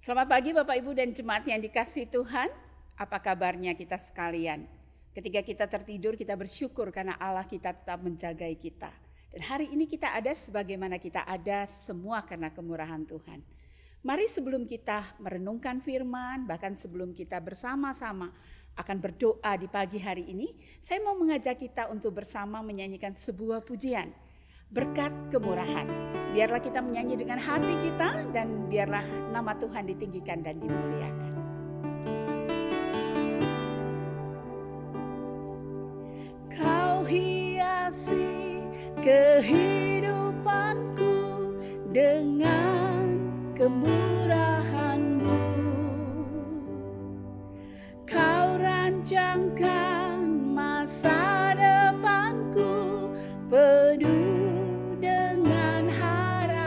Selamat pagi Bapak Ibu dan jemaat yang dikasihi Tuhan. Apa kabarnya kita sekalian? Ketika kita tertidur kita bersyukur karena Allah kita tetap menjagai kita. Dan hari ini kita ada sebagaimana kita ada semua karena kemurahan Tuhan. Mari sebelum kita merenungkan firman, bahkan sebelum kita bersama-sama akan berdoa di pagi hari ini, saya mau mengajak kita untuk bersama menyanyikan sebuah pujian. Berkat kemurahan. Biarlah kita menyanyi dengan hati kita dan biarlah nama Tuhan ditinggikan dan dimuliakan. Kau hiasi kehidupanku dengan kemurahan-Mu. Kau rancangkan masa depanku penuh dengan harapan.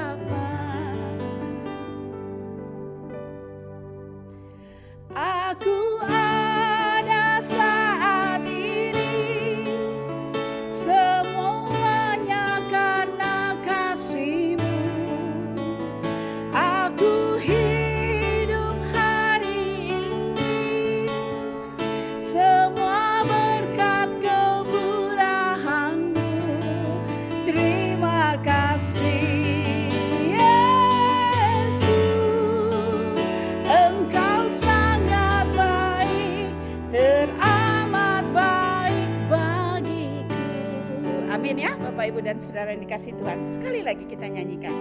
Aku ada saat ini, semuanya karena kasih-Mu. Aku hidup hari ini, semua berkat kemurahan-Mu. Terima kasih Yesus, Engkau sangat baik, teramat baik bagiku. Amin ya Bapak Ibu dan Saudara yang dikasihi Tuhan. Sekali lagi kita nyanyikan.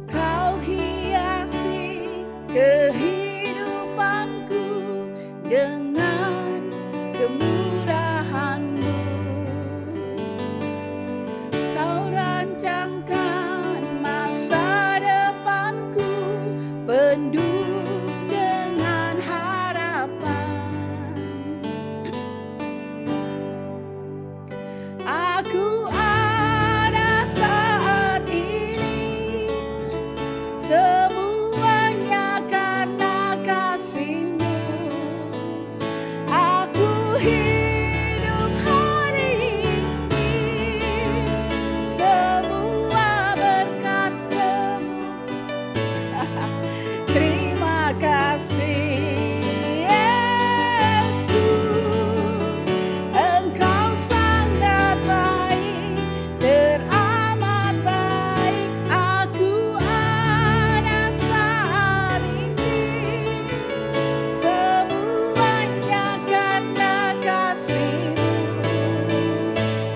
Kau hiasi kehidupanku dengan kemurahan-Mu. Kau rancangkan masa depanku penuh dengan harapan. Aku ada saat ini, semuanya karena kasih-Mu. Aku hidup hari ini, semua berkat kemurahan. Terima kasih Yesus, Engkau sangat baik, teramat baik. Aku ada saat ini, semuanya karena kasih-Mu.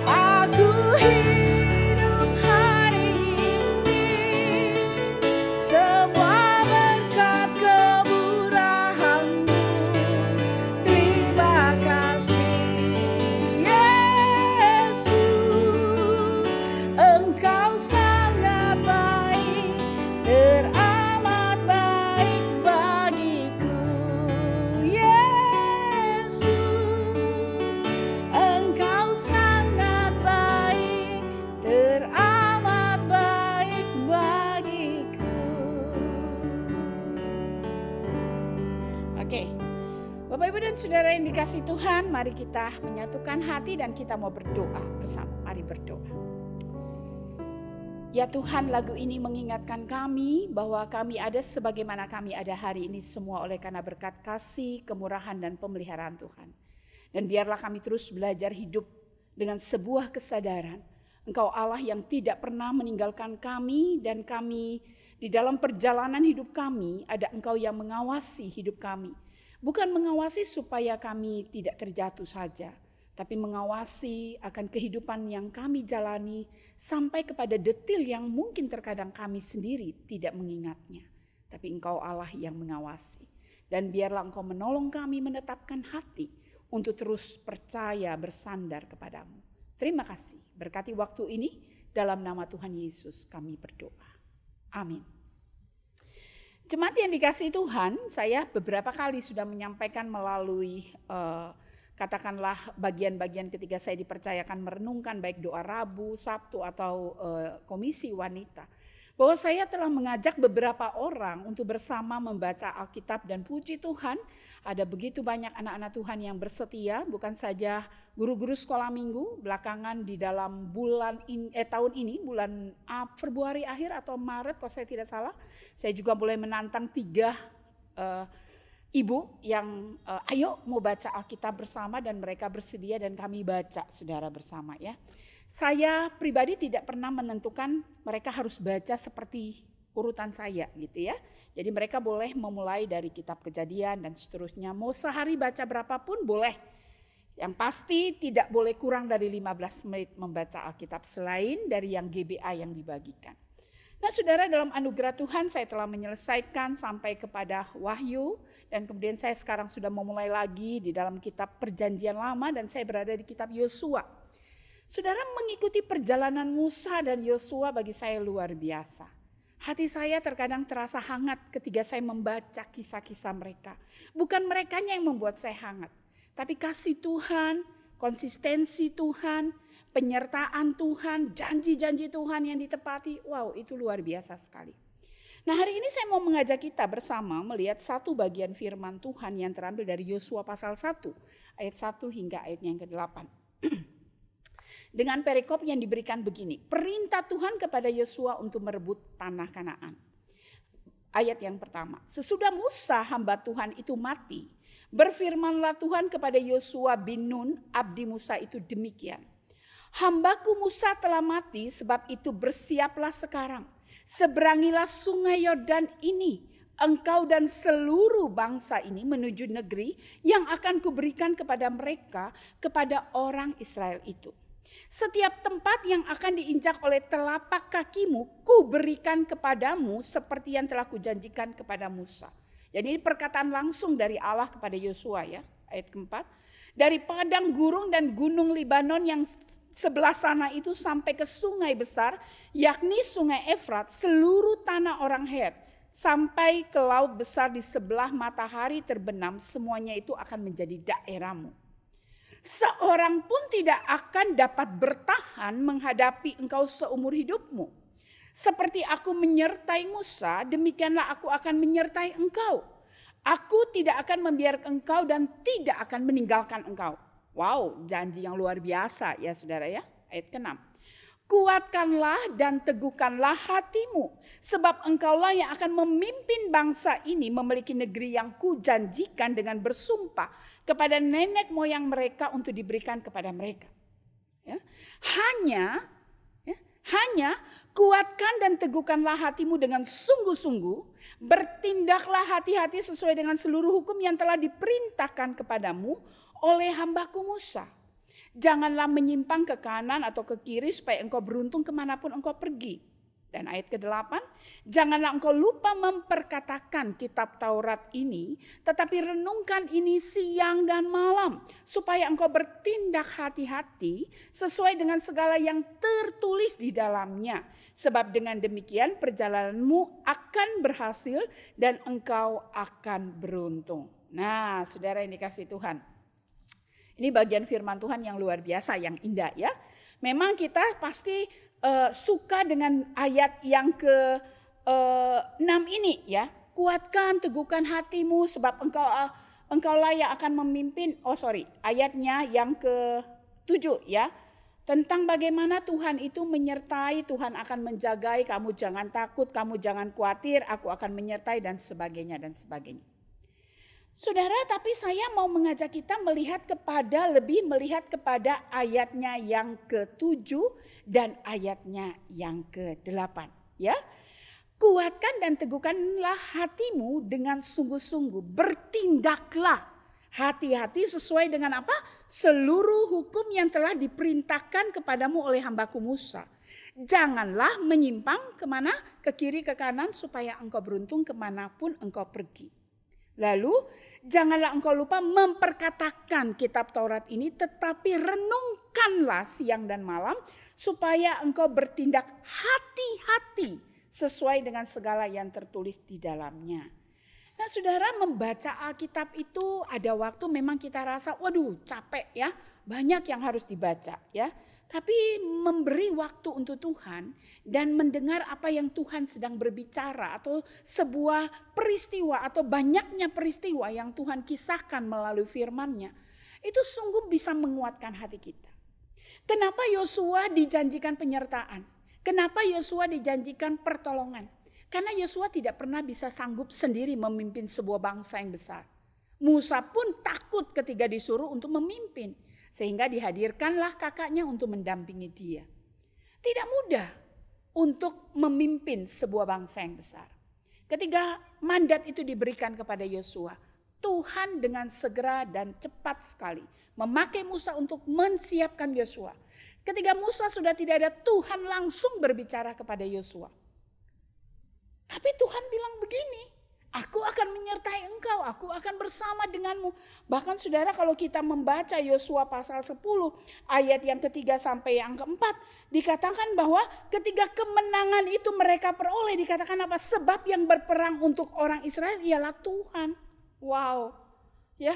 Aku hidup hari ini, semua berkat kemurahan-Mu. Terima kasih Yesus, Engkau sangat baik, teramat baik bagiku. Yesus, Engkau sangat baik, teramat baik bagiku. Oke, Bapak Ibu dan Saudara yang dikasihi Tuhan, mari kita menyatukan hati dan kita mau berdoa bersama. Mari berdoa. Ya Tuhan, lagu ini mengingatkan kami bahwa kami ada sebagaimana kami ada hari ini semua oleh karena berkat kasih, kemurahan dan pemeliharaan Tuhan. Dan biarlah kami terus belajar hidup dengan sebuah kesadaran. Engkau Allah yang tidak pernah meninggalkan kami dan kami di dalam perjalanan hidup kami ada Engkau yang mengawasi hidup kami. Bukan mengawasi supaya kami tidak terjatuh saja, tapi mengawasi akan kehidupan yang kami jalani sampai kepada detil yang mungkin terkadang kami sendiri tidak mengingatnya. Tapi Engkau Allah yang mengawasi. Dan biarlah Engkau menolong kami menetapkan hati untuk terus percaya bersandar kepadamu. Terima kasih. Berkati waktu ini dalam nama Tuhan Yesus kami berdoa. Amin. Jemaat yang dikasihi Tuhan, saya beberapa kali sudah menyampaikan melalui katakanlah bagian-bagian ketika saya dipercayakan merenungkan baik doa Rabu, Sabtu atau komisi wanita. bahwa saya telah mengajak beberapa orang untuk bersama membaca Alkitab, dan puji Tuhan ada begitu banyak anak-anak Tuhan yang bersetia, bukan saja guru-guru sekolah minggu. Belakangan di dalam tahun ini, bulan Februari akhir atau Maret kalau saya tidak salah, saya juga mulai menantang 3 ibu yang ayo mau baca Alkitab bersama, dan mereka bersedia dan kami baca saudara bersama ya. Saya pribadi tidak pernah menentukan mereka harus baca seperti urutan saya gitu ya. Jadi mereka boleh memulai dari kitab Kejadian dan seterusnya. Mau sehari baca berapapun boleh. Yang pasti tidak boleh kurang dari 15 menit membaca Alkitab selain dari yang GBA yang dibagikan. Nah saudara, dalam anugerah Tuhan saya telah menyelesaikan sampai kepada Wahyu. Dan kemudian saya sekarang sudah memulai lagi di dalam kitab Perjanjian Lama, dan saya berada di kitab Yosua. Saudara, mengikuti perjalanan Musa dan Yosua bagi saya luar biasa. Hati saya terkadang terasa hangat ketika saya membaca kisah-kisah mereka. Bukan merekanya yang membuat saya hangat, tapi kasih Tuhan, konsistensi Tuhan, penyertaan Tuhan, janji-janji Tuhan yang ditepati. Wow, itu luar biasa sekali. Nah, hari ini saya mau mengajak kita bersama melihat satu bagian firman Tuhan yang terambil dari Yosua pasal 1, ayat 1 hingga ayatnya yang ke-8. Dengan perikop yang diberikan begini, perintah Tuhan kepada Yosua untuk merebut tanah Kanaan. Ayat yang pertama, sesudah Musa hamba Tuhan itu mati, berfirmanlah Tuhan kepada Yosua bin Nun, abdi Musa itu demikian. Hambaku Musa telah mati, sebab itu bersiaplah sekarang. Seberangilah sungai Yordan ini, engkau dan seluruh bangsa ini menuju negeri yang akan kuberikan kepada mereka, kepada orang Israel itu. Setiap tempat yang akan diinjak oleh telapak kakimu, ku berikan kepadamu seperti yang telah kujanjikan kepada Musa. Jadi ini perkataan langsung dari Allah kepada Yosua ya, ayat keempat. Dari padang gurun dan gunung Libanon yang sebelah sana itu sampai ke sungai besar, yakni sungai Efrat, seluruh tanah orang Het, sampai ke laut besar di sebelah matahari terbenam, semuanya itu akan menjadi daerahmu. Seorang pun tidak akan dapat bertahan menghadapi engkau seumur hidupmu. Seperti aku menyertai Musa, demikianlah aku akan menyertai engkau. Aku tidak akan membiarkan engkau dan tidak akan meninggalkan engkau. Wow, janji yang luar biasa ya saudara ya. Ayat ke-6. Kuatkanlah dan teguhkanlah hatimu, sebab engkaulah yang akan memimpin bangsa ini memiliki negeri yang kujanjikan dengan bersumpah kepada nenek moyang mereka untuk diberikan kepada mereka. Ya. Hanya kuatkan dan teguhkanlah hatimu dengan sungguh-sungguh, bertindaklah hati-hati sesuai dengan seluruh hukum yang telah diperintahkan kepadamu oleh hambaku Musa. Janganlah menyimpang ke kanan atau ke kiri supaya engkau beruntung kemanapun engkau pergi. Dan ayat ke-8, janganlah engkau lupa memperkatakan kitab Taurat ini, tetapi renungkan ini siang dan malam, supaya engkau bertindak hati-hati sesuai dengan segala yang tertulis di dalamnya. Sebab dengan demikian perjalananmu akan berhasil dan engkau akan beruntung. Nah, saudara yang dikasihi Tuhan, ini bagian firman Tuhan yang luar biasa, yang indah ya. Memang kita pasti suka dengan ayat yang ke-6 ini ya. Kuatkan, teguhkan hatimu sebab engkaulah yang akan memimpin. Ayatnya yang ke-7 ya. Tentang bagaimana Tuhan itu menyertai, Tuhan akan menjagai, kamu jangan takut, kamu jangan khawatir, aku akan menyertai dan sebagainya dan sebagainya. Saudara, tapi saya mau mengajak kita melihat kepada ayatnya yang ke-7 dan ayatnya yang ke-8 ya. Kuatkan dan teguhkanlah hatimu dengan sungguh-sungguh, bertindaklah hati-hati sesuai dengan apa? Seluruh hukum yang telah diperintahkan kepadamu oleh hambaku Musa. Janganlah menyimpang kemana? Ke kiri ke kanan supaya engkau beruntung kemanapun engkau pergi. Lalu janganlah engkau lupa memperkatakan kitab Taurat ini, tetapi renungkanlah siang dan malam supaya engkau bertindak hati-hati sesuai dengan segala yang tertulis di dalamnya. Nah saudara, membaca Alkitab itu ada waktu memang kita rasa waduh capek ya, banyak yang harus dibaca ya. tapi memberi waktu untuk Tuhan dan mendengar apa yang Tuhan sedang berbicara, atau sebuah peristiwa atau banyaknya peristiwa yang Tuhan kisahkan melalui firman-Nya, itu sungguh bisa menguatkan hati kita. Kenapa Yosua dijanjikan penyertaan? Kenapa Yosua dijanjikan pertolongan? Karena Yosua tidak pernah bisa sanggup sendiri memimpin sebuah bangsa yang besar. Musa pun takut ketika disuruh untuk memimpin. Sehingga dihadirkanlah kakaknya untuk mendampingi dia. Tidak mudah untuk memimpin sebuah bangsa yang besar. Ketika mandat itu diberikan kepada Yosua, Tuhan dengan segera dan cepat sekali memakai Musa untuk mensiapkan Yosua. Ketika Musa sudah tidak ada, Tuhan langsung berbicara kepada Yosua. Tapi Tuhan bilang begini, aku akan menyertai engkau, aku akan bersama denganmu. Bahkan saudara, kalau kita membaca Yosua pasal 10 ayat yang ketiga sampai yang keempat, dikatakan bahwa ketika kemenangan itu mereka peroleh, dikatakan apa? Sebab yang berperang untuk orang Israel ialah Tuhan. Wow, ya.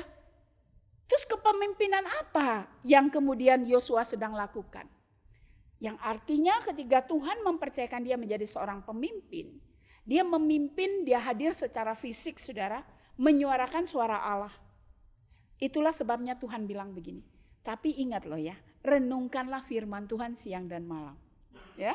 Terus kepemimpinan apa yang kemudian Yosua sedang lakukan? Yang artinya ketika Tuhan mempercayakan dia menjadi seorang pemimpin, dia memimpin, dia hadir secara fisik, saudara, menyuarakan suara Allah. Itulah sebabnya Tuhan bilang begini. Tapi ingat loh ya, renungkanlah firman Tuhan siang dan malam. Ya,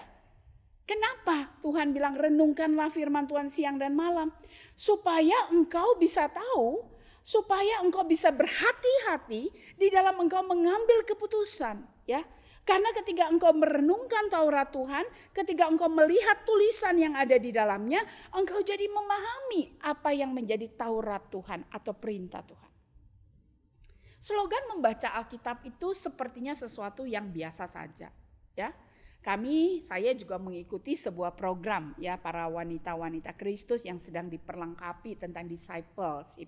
kenapa Tuhan bilang renungkanlah firman Tuhan siang dan malam? Supaya engkau bisa tahu, supaya engkau bisa berhati-hati di dalam engkau mengambil keputusan. Ya. Karena ketika engkau merenungkan Taurat Tuhan, ketika engkau melihat tulisan yang ada di dalamnya, engkau jadi memahami apa yang menjadi Taurat Tuhan atau perintah Tuhan. Slogan membaca Alkitab itu sepertinya sesuatu yang biasa saja, ya. Saya juga mengikuti sebuah program ya para wanita-wanita Kristus yang sedang diperlengkapi tentang discipleship,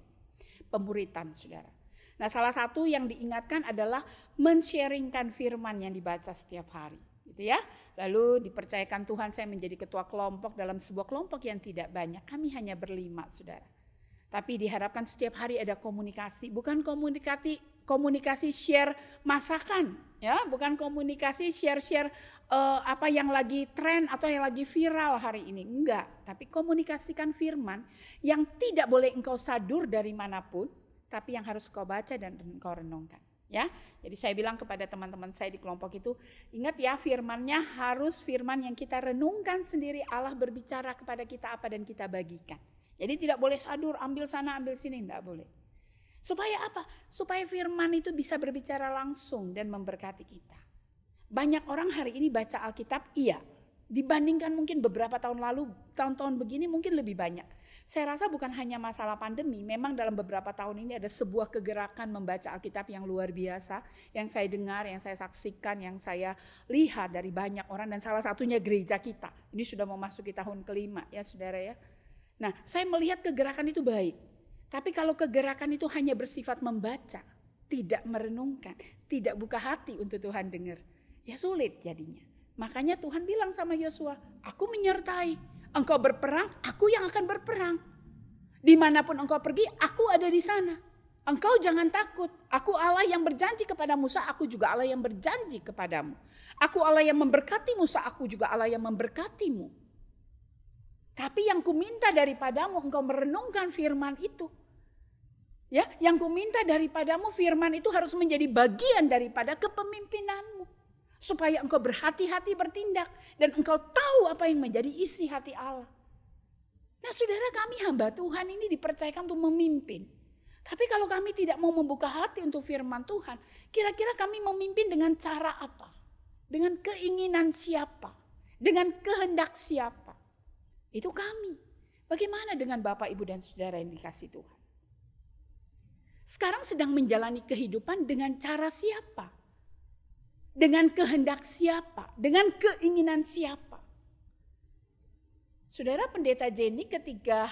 pemuritan, saudara. Nah, salah satu yang diingatkan adalah men-sharingkan firman yang dibaca setiap hari, gitu ya. Lalu dipercayakan Tuhan saya menjadi ketua kelompok dalam sebuah kelompok yang tidak banyak. Kami hanya berlima, saudara. Tapi diharapkan setiap hari ada komunikasi, bukan komunikasi share masakan, ya, bukan komunikasi share apa yang lagi tren atau yang lagi viral hari ini, enggak. Tapi komunikasikan firman yang tidak boleh engkau sadur dari manapun, tapi yang harus kau baca dan kau renungkan. Ya, jadi saya bilang kepada teman-teman saya di kelompok itu, ingat ya firmannya harus firman yang kita renungkan sendiri. Allah berbicara kepada kita apa dan kita bagikan. Jadi tidak boleh sadur, ambil sana ambil sini, tidak boleh. Supaya apa? Supaya firman itu bisa berbicara langsung dan memberkati kita. Banyak orang hari ini baca Alkitab, iya. Dibandingkan mungkin beberapa tahun lalu, tahun-tahun begini mungkin lebih banyak. Saya rasa bukan hanya masalah pandemi, memang dalam beberapa tahun ini ada sebuah kegerakan membaca Alkitab yang luar biasa, yang saya dengar, yang saya saksikan, yang saya lihat dari banyak orang, dan salah satunya gereja kita. Ini sudah memasuki tahun kelima ya saudara ya. Nah, saya melihat kegerakan itu baik. Tapi kalau kegerakan itu hanya bersifat membaca, tidak merenungkan, tidak buka hati untuk Tuhan dengar, ya sulit jadinya. Makanya Tuhan bilang sama Yosua, aku menyertai. Engkau berperang, aku yang akan berperang. Dimanapun engkau pergi, aku ada di sana. Engkau jangan takut. Aku Allah yang berjanji kepada Musa, aku juga Allah yang berjanji kepadamu. Aku Allah yang memberkati Musa, aku juga Allah yang memberkatimu. Tapi yang kuminta daripadamu, engkau merenungkan firman itu. Ya, yang kuminta daripadamu, firman itu harus menjadi bagian daripada kepemimpinanmu. Supaya engkau berhati-hati bertindak dan engkau tahu apa yang menjadi isi hati Allah. Nah, saudara, kami hamba Tuhan ini dipercayakan untuk memimpin. Tapi kalau kami tidak mau membuka hati untuk firman Tuhan, kira-kira kami memimpin dengan cara apa? Dengan keinginan siapa? Dengan kehendak siapa? Itu kami. Bagaimana dengan Bapak, Ibu, dan saudara yang dikasih Tuhan? Sekarang sedang menjalani kehidupan dengan cara siapa? Dengan kehendak siapa? Dengan keinginan siapa? Saudara, Pendeta Jenny ketika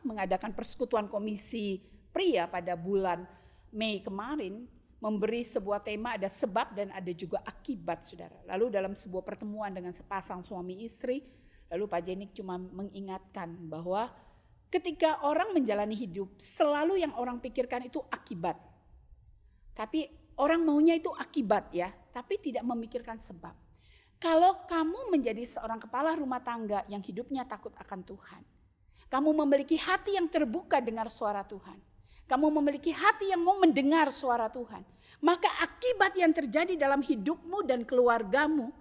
mengadakan persekutuan komisi pria pada bulan Mei kemarin, memberi sebuah tema, ada sebab dan ada juga akibat, saudara. Lalu dalam sebuah pertemuan dengan sepasang suami istri, lalu Pak Jenny cuma mengingatkan bahwa ketika orang menjalani hidup, selalu yang orang pikirkan itu akibat. Tapi orang maunya itu akibat ya, tapi tidak memikirkan sebab. Kalau kamu menjadi seorang kepala rumah tangga yang hidupnya takut akan Tuhan, kamu memiliki hati yang terbuka dengar suara Tuhan, kamu memiliki hati yang mau mendengar suara Tuhan, maka akibat yang terjadi dalam hidupmu dan keluargamu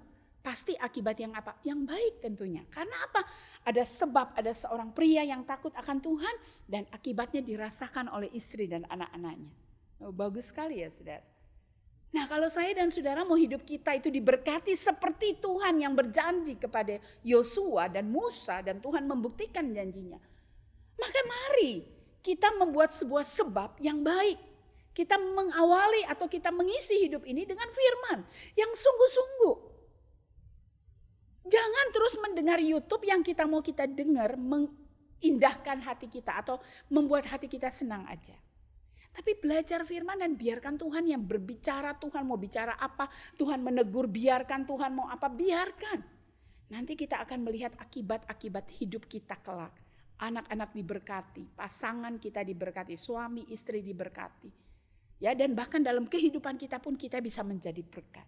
pasti akibat yang apa? Yang baik tentunya. Karena apa? Ada sebab, ada seorang pria yang takut akan Tuhan dan akibatnya dirasakan oleh istri dan anak-anaknya. Oh, bagus sekali ya saudara. Nah, kalau saya dan saudara mau hidup kita itu diberkati seperti Tuhan yang berjanji kepada Yosua dan Musa dan Tuhan membuktikan janjinya, maka mari kita membuat sebuah sebab yang baik. Kita mengawali atau kita mengisi hidup ini dengan firman yang sungguh-sungguh. Jangan terus mendengar YouTube yang kita mau kita dengar mengindahkan hati kita atau membuat hati kita senang aja. Tapi belajar firman dan biarkan Tuhan yang berbicara. Tuhan mau bicara apa, Tuhan menegur, biarkan Tuhan mau apa, biarkan. Nanti kita akan melihat akibat-akibat hidup kita kelak. Anak-anak diberkati, pasangan kita diberkati, suami istri diberkati. Ya, dan bahkan dalam kehidupan kita pun kita bisa menjadi berkat.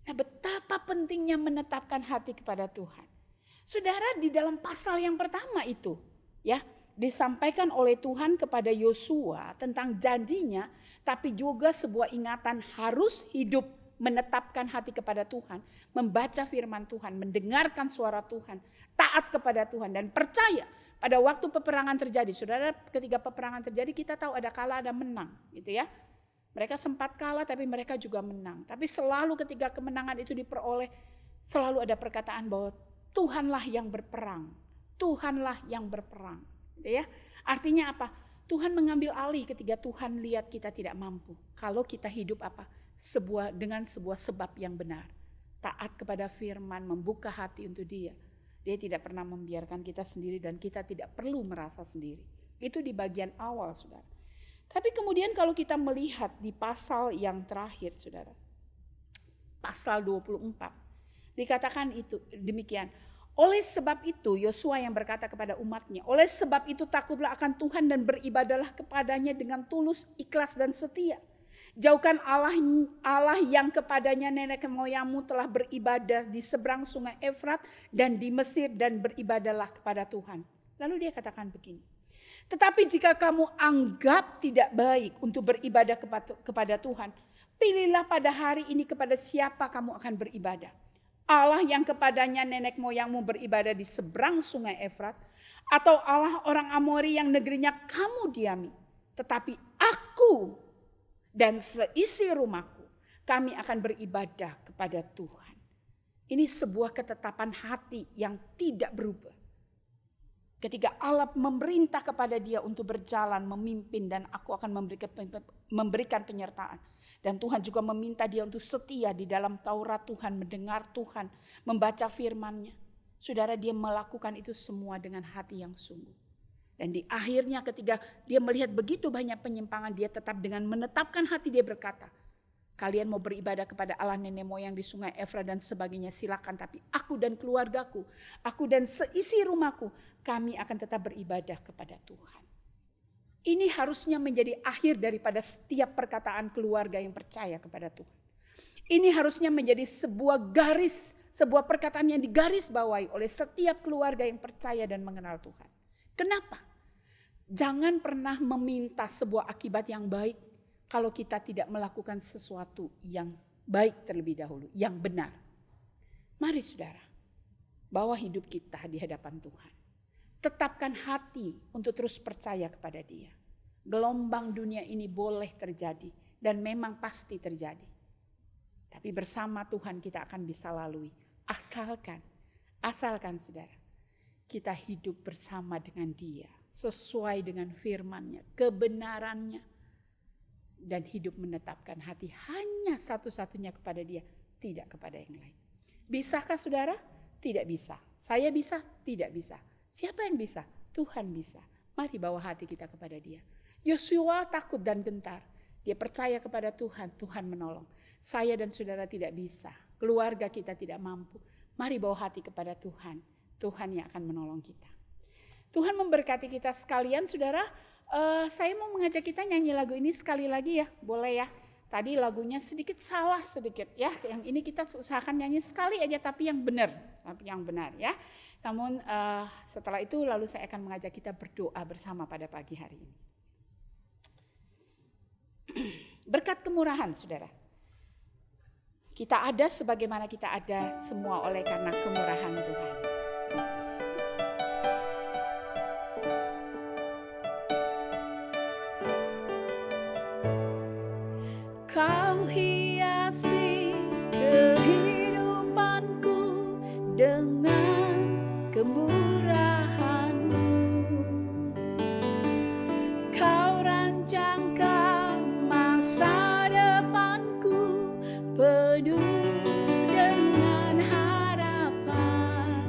Nah, betapa pentingnya menetapkan hati kepada Tuhan. Saudara, di dalam pasal yang pertama itu ya disampaikan oleh Tuhan kepada Yosua tentang janjinya, tapi juga sebuah ingatan harus hidup menetapkan hati kepada Tuhan, membaca firman Tuhan, mendengarkan suara Tuhan, taat kepada Tuhan dan percaya pada waktu peperangan terjadi. Saudara, ketika peperangan terjadi kita tahu ada kalah ada menang gitu ya. Mereka sempat kalah tapi mereka juga menang. Tapi selalu ketika kemenangan itu diperoleh, selalu ada perkataan bahwa Tuhanlah yang berperang. Tuhanlah yang berperang. Gitu ya. Artinya apa? Tuhan mengambil alih ketika Tuhan lihat kita tidak mampu. Kalau kita hidup apa? Dengan sebuah sebab yang benar. Taat kepada firman, membuka hati untuk Dia. Dia tidak pernah membiarkan kita sendiri dan kita tidak perlu merasa sendiri. Itu di bagian awal, saudara. Tapi kemudian kalau kita melihat di pasal yang terakhir, saudara. Pasal 24. Dikatakan itu demikian. Oleh sebab itu Yosua yang berkata kepada umatnya, oleh sebab itu takutlah akan Tuhan dan beribadahlah kepadanya dengan tulus, ikhlas dan setia. Jauhkan Allah yang kepadanya nenek moyangmu telah beribadah di seberang sungai Efrat dan di Mesir dan beribadahlah kepada Tuhan. Lalu dia katakan begini. Tetapi jika kamu anggap tidak baik untuk beribadah kepada Tuhan, pilihlah pada hari ini kepada siapa kamu akan beribadah. Allah yang kepadanya nenek moyangmu beribadah di seberang sungai Efrat, atau Allah orang Amori yang negerinya kamu diami. Tetapi aku dan seisi rumahku, kami akan beribadah kepada Tuhan. Ini sebuah ketetapan hati yang tidak berubah. Ketika Allah memerintah kepada dia untuk berjalan, memimpin, dan aku akan memberikan penyertaan. Dan Tuhan juga meminta dia untuk setia di dalam Taurat Tuhan, mendengar Tuhan, membaca firman-Nya. Saudara, dia melakukan itu semua dengan hati yang sungguh. Dan di akhirnya ketika dia melihat begitu banyak penyimpangan, dia tetap dengan menetapkan hati dia berkata, kalian mau beribadah kepada Allah nenek moyang di sungai Efrat dan sebagainya, silakan. Tapi aku dan keluargaku, aku dan seisi rumahku, kami akan tetap beribadah kepada Tuhan. Ini harusnya menjadi akhir daripada setiap perkataan keluarga yang percaya kepada Tuhan. Ini harusnya menjadi sebuah garis, sebuah perkataan yang digarisbawahi oleh setiap keluarga yang percaya dan mengenal Tuhan. Kenapa? Jangan pernah meminta sebuah akibat yang baik kalau kita tidak melakukan sesuatu yang baik terlebih dahulu, yang benar. Mari saudara, bawa hidup kita di hadapan Tuhan. Tetapkan hati untuk terus percaya kepada Dia. Gelombang dunia ini boleh terjadi dan memang pasti terjadi. Tapi bersama Tuhan kita akan bisa lalui. Asalkan saudara, kita hidup bersama dengan Dia. Sesuai dengan firman-Nya, kebenaran-Nya. Dan hidup menetapkan hati hanya satu-satunya kepada Dia, tidak kepada yang lain. Bisakah saudara? Tidak bisa. Saya bisa? Tidak bisa. Siapa yang bisa? Tuhan bisa. Mari bawa hati kita kepada Dia. Yosua takut dan gentar. Dia percaya kepada Tuhan, Tuhan menolong. Saya dan saudara tidak bisa. Keluarga kita tidak mampu. Mari bawa hati kepada Tuhan. Tuhan yang akan menolong kita. Tuhan memberkati kita sekalian saudara. Saya mau mengajak kita nyanyi lagu ini sekali lagi ya, boleh ya. Tadi lagunya sedikit salah sedikit ya. Yang ini kita usahakan nyanyi sekali aja tapi yang benar ya. Namun setelah itu lalu saya akan mengajak kita berdoa bersama pada pagi hari ini. Berkat kemurahan, saudara. Kita ada sebagaimana kita ada semua oleh karena kemurahan Tuhan. Kau hiasi kehidupanku dengan kemurahan-Mu. Kau rancangkan masa depanku penuh dengan harapan.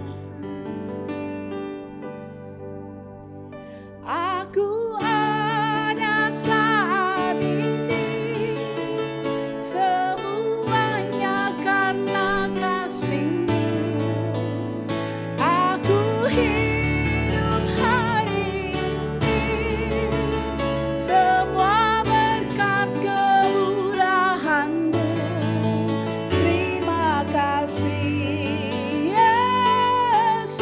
Aku ada saat ini, semuanya karena kasih-Mu. Aku hidup hari ini, semua berkat kemurahan-Mu. Terima kasih Yesus,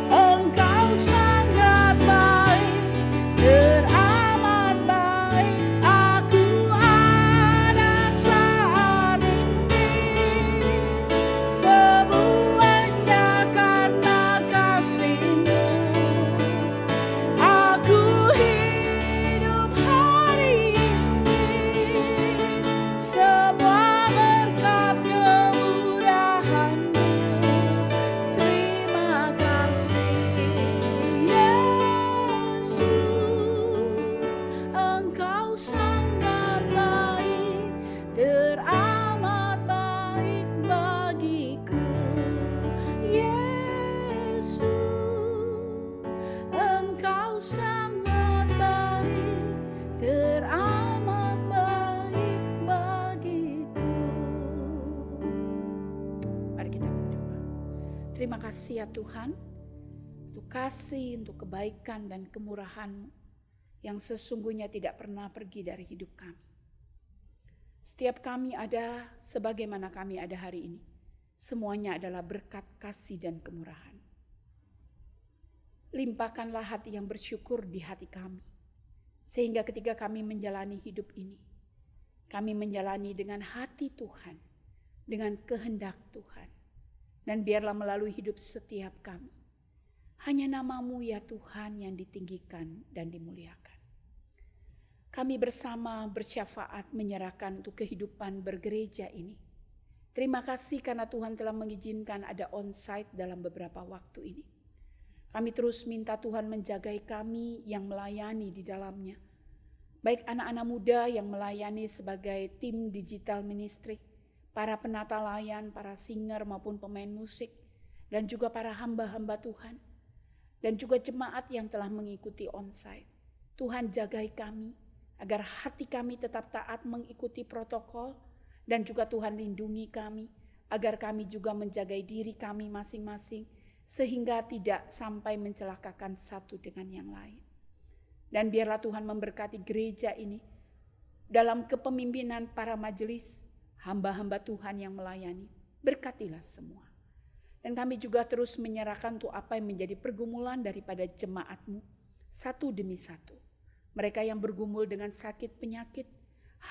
Engkau sangat baik, teramat baik. Aku ada saat ini, semuanya karena kasih-Mu. Aku hidup hari ini, semua berkat kemurahan-Mu. Terima kasih Yesus, Engkau sangat baik, teramat baik bagiku. Yesus, Engkau sangat baik, teramat baik bagiku. Mari kita berdoa. Terima kasih ya Tuhan, untuk kasih, untuk kebaikan dan kemurahan-Mu yang sesungguhnya tidak pernah pergi dari hidup kami. Setiap kami ada sebagaimana kami ada hari ini, semuanya adalah berkat kasih dan kemurahan. Limpahkanlah hati yang bersyukur di hati kami, sehingga ketika kami menjalani hidup ini, kami menjalani dengan hati Tuhan, dengan kehendak Tuhan. Dan biarlah melalui hidup setiap kami, hanya nama-Mu ya Tuhan yang ditinggikan dan dimuliakan. Kami bersama bersyafaat menyerahkan untuk kehidupan bergereja ini. Terima kasih karena Tuhan telah mengizinkan ada onsite dalam beberapa waktu ini. Kami terus minta Tuhan menjagai kami yang melayani di dalamnya. Baik anak-anak muda yang melayani sebagai tim digital ministry, para penata layan, para singer maupun pemain musik, dan juga para hamba-hamba Tuhan. Dan juga jemaat yang telah mengikuti onsite. Tuhan jagai kami, agar hati kami tetap taat mengikuti protokol, dan juga Tuhan lindungi kami, agar kami juga menjagai diri kami masing-masing, sehingga tidak sampai mencelakakan satu dengan yang lain. Dan biarlah Tuhan memberkati gereja ini, dalam kepemimpinan para majelis, hamba-hamba Tuhan yang melayani, berkatilah semua. Dan kami juga terus menyerahkan untuk apa yang menjadi pergumulan daripada jemaat-Mu, satu demi satu. Mereka yang bergumul dengan sakit penyakit,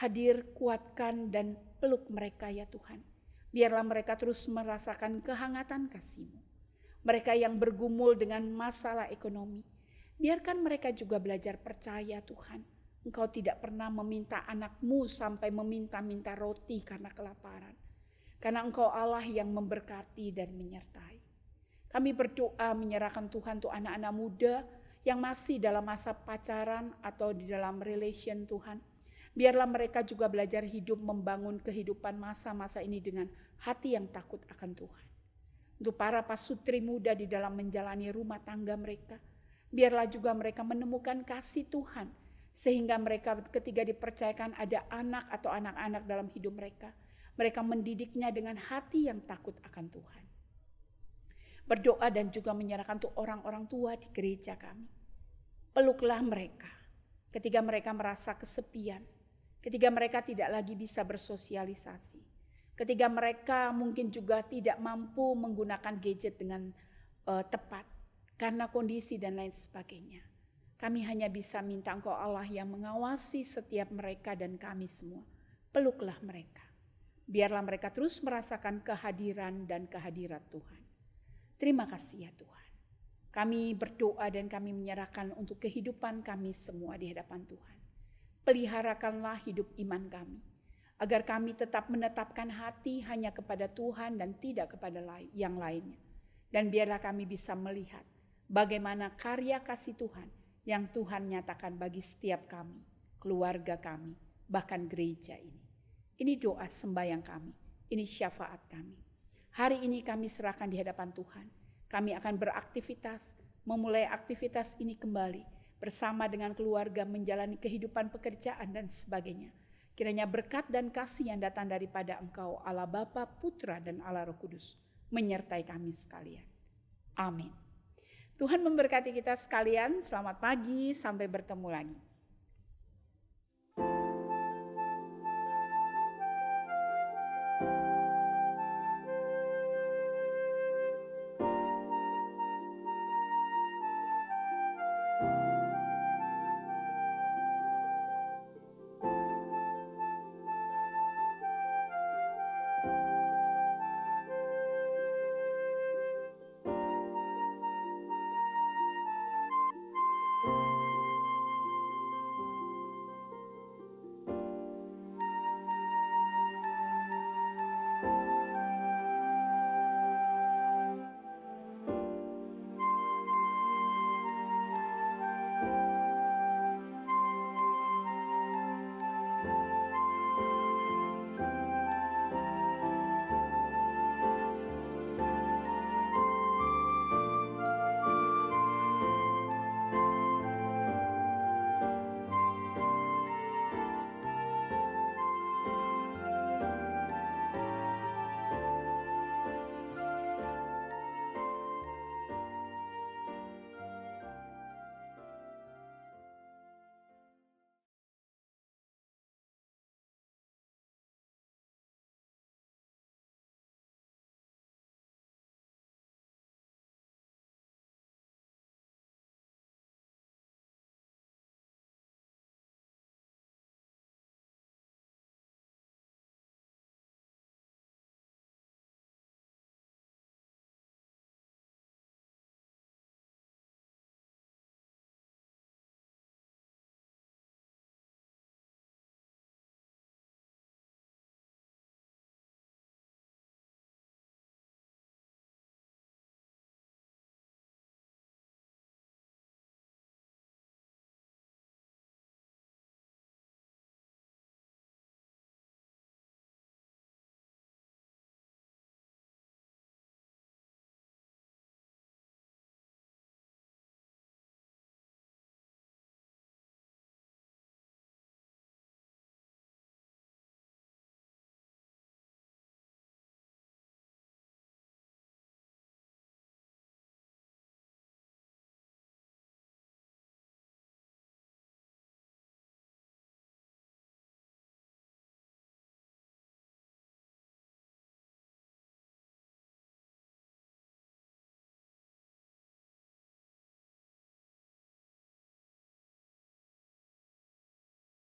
hadir, kuatkan dan peluk mereka ya Tuhan. Biarlah mereka terus merasakan kehangatan kasih-Mu. Mereka yang bergumul dengan masalah ekonomi, biarkan mereka juga belajar percaya Tuhan. Engkau tidak pernah meminta anak-Mu sampai meminta-minta roti karena kelaparan. Karena Engkau Allah yang memberkati dan menyertai. Kami berdoa menyerahkan Tuhan untuk anak-anak muda yang masih dalam masa pacaran atau di dalam relation Tuhan. Biarlah mereka juga belajar hidup membangun kehidupan masa-masa ini dengan hati yang takut akan Tuhan. Untuk para pasutri muda di dalam menjalani rumah tangga mereka, biarlah juga mereka menemukan kasih Tuhan. Sehingga mereka ketika dipercayakan ada anak atau anak-anak dalam hidup mereka, mereka mendidiknya dengan hati yang takut akan Tuhan. Berdoa dan juga menyerahkan untuk orang-orang tua di gereja kami. Peluklah mereka ketika mereka merasa kesepian. ketika mereka tidak lagi bisa bersosialisasi, ketika mereka mungkin juga tidak mampu menggunakan gadget dengan tepat karena kondisi dan lain sebagainya. Kami hanya bisa minta Engkau Allah yang mengawasi setiap mereka dan kami semua. Peluklah mereka. Biarlah mereka terus merasakan kehadiran dan kehadirat Tuhan. Terima kasih ya Tuhan. Kami berdoa dan kami menyerahkan untuk kehidupan kami semua di hadapan Tuhan. Peliharakanlah hidup iman kami, agar kami tetap menetapkan hati hanya kepada Tuhan dan tidak kepada yang lainnya. Dan biarlah kami bisa melihat bagaimana karya kasih Tuhan yang Tuhan nyatakan bagi setiap kami, keluarga kami, bahkan gereja ini. Ini doa sembahyang kami, ini syafaat kami. Hari ini kami serahkan di hadapan Tuhan. Kami akan beraktivitas, memulai aktivitas ini kembali bersama dengan keluarga, menjalani kehidupan pekerjaan dan sebagainya. Kiranya berkat dan kasih yang datang daripada Engkau, Allah Bapa, Putra, dan Allah Roh Kudus, menyertai kami sekalian. Amin. Tuhan memberkati kita sekalian. Selamat pagi, sampai bertemu lagi.